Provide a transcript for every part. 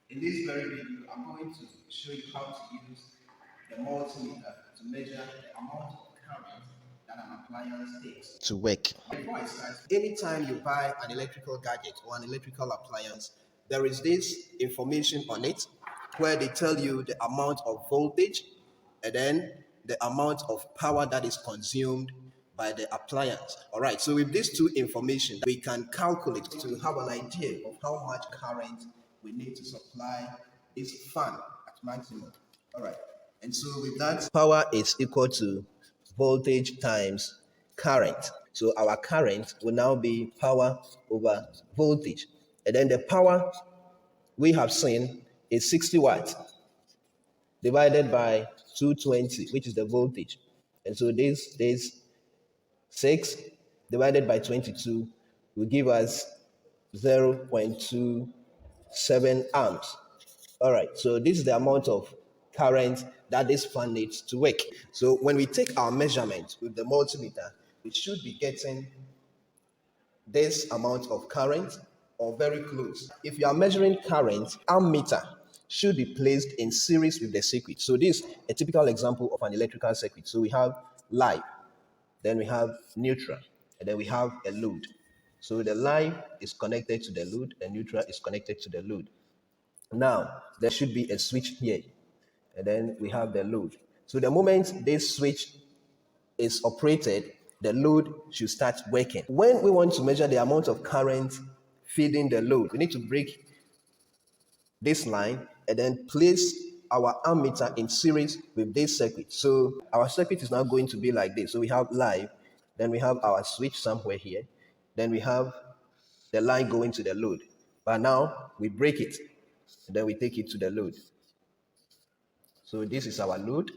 In this very video, I'm going to show you how to use the multimeter to measure the amount of current that an appliance takes to work. Before I start, anytime you buy an electrical gadget or an electrical appliance, there is this information on it where they tell you the amount of voltage and then the amount of power that is consumed by the appliance. All right, so with these two information, we can calculate to have an idea of how much current we need to supply this fan at maximum. All right, and so with that, power is equal to voltage times current. So our current will now be power over voltage. And then the power we have seen is 60 watts divided by 220, which is the voltage. And so this 6 divided by 22 will give us 0.27 amps. All right, so this is the amount of current that this fan needs to work. So when we take our measurement with the multimeter, we should be getting this amount of current or very close. If you are measuring current, ammeter should be placed in series with the circuit. So this is a typical example of an electrical circuit. So we have live, then we have neutral, and then we have a load. So the live is connected to the load, the neutral is connected to the load. Now, there should be a switch here, and then we have the load. So the moment this switch is operated, the load should start working. When we want to measure the amount of current feeding the load, we need to break this line and then place our ammeter in series with this circuit. So our circuit is now going to be like this. So we have live, then we have our switch somewhere here, then we have the line going to the load. But now we break it, and then we take it to the load. So this is our load,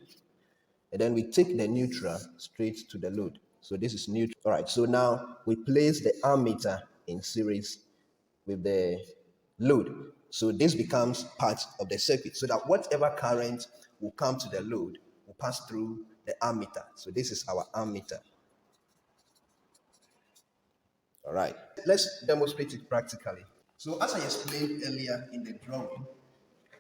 and then we take the neutral straight to the load. So this is neutral. All right, so now we place the ammeter in series with the load. So this becomes part of the circuit so that whatever current will come to the load will pass through the ammeter. So this is our ammeter. All right, let's demonstrate it practically. So as I explained earlier in the drawing,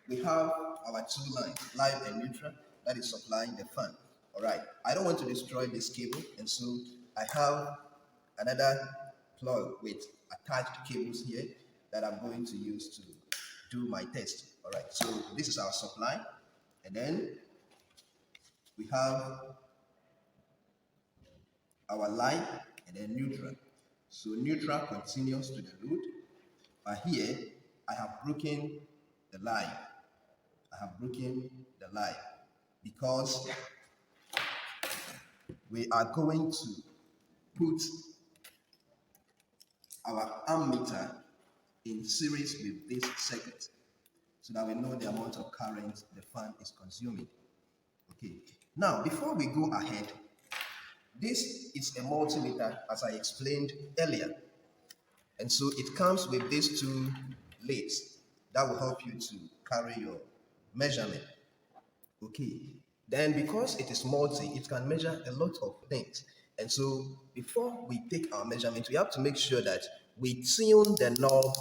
we have our two lines, live and neutral, that is supplying the fan. All right, I don't want to destroy this cable, and so I have another plug with attached cables here that I'm going to use to do my test. All right, so this is our supply, and then we have our line and then neutral. So neutral continues to the load, but here I have broken the line. I have broken the line because we are going to put our ammeter in series with this circuit so that we know the amount of current the fan is consuming. Okay, now before we go ahead, this is a multimeter as I explained earlier, and so it comes with these two leads that will help you to carry your measurement. Okay, then because it is multi, it can measure a lot of things. And so before we take our measurement, we have to make sure that we tune the knob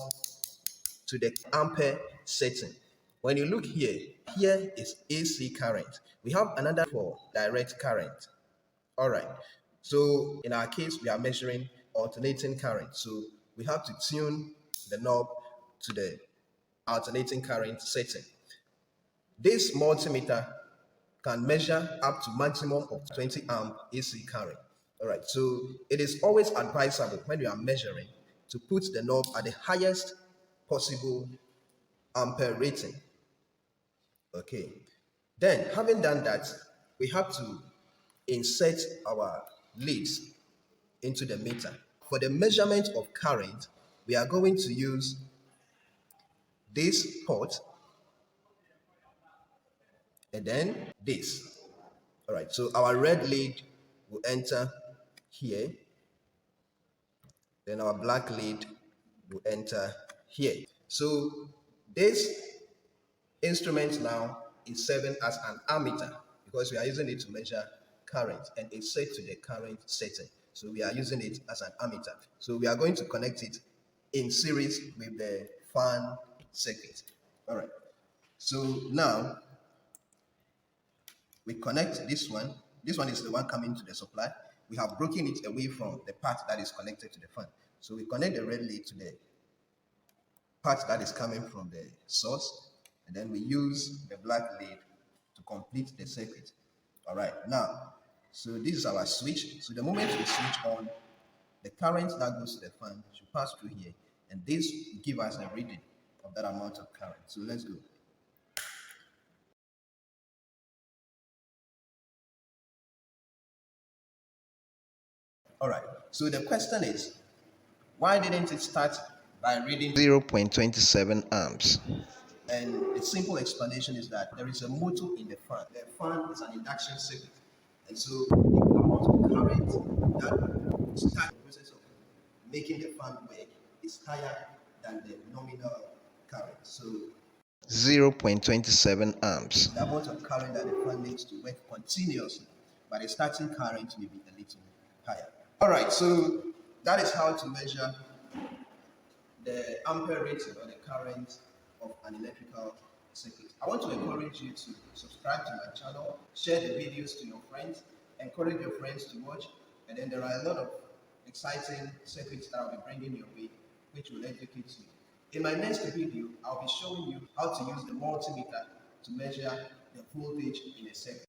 to the ampere setting. When you look here, here is AC current. We have another for direct current. All right. So in our case, we are measuring alternating current. So we have to tune the knob to the alternating current setting. This multimeter can measure up to maximum of 20 amp AC current. All right, so it is always advisable when you are measuring to put the knob at the highest possible ampere rating. Okay, then having done that, we have to insert our leads into the meter. For the measurement of current, we are going to use this port and then this. All right, so our red lead will enter here, then our black lead will enter here. So this instrument now is serving as an ammeter because we are using it to measure current, and it's set to the current setting. So we are using it as an ammeter. So we are going to connect it in series with the fan circuit. All right. So now we connect this one. This one is the one coming to the supply. We have broken it away from the part that is connected to the fan. So we connect the red lead to the part that is coming from the source, and then we use the black lead to complete the circuit. All right, now, so this is our switch. So the moment we switch on, the current that goes to the fan should pass through here, and this will give us a reading of that amount of current. So let's go. All right, so the question is, why didn't it start by reading 0.27 amps? And the simple explanation is that there is a motor in the fan. The fan is an induction circuit. And so the amount of current that starts the process of making the fan work is higher than the nominal current. So 0.27 amps. The amount of current that the fan needs to work continuously, but the starting current may be a little higher. All right, so that is how to measure the ampere rating or the current of an electrical circuit. I want to encourage you to subscribe to my channel, share the videos to your friends, encourage your friends to watch, and then there are a lot of exciting circuits that I'll be bringing your way, which will educate you. In my next video, I'll be showing you how to use the multimeter to measure the voltage in a circuit.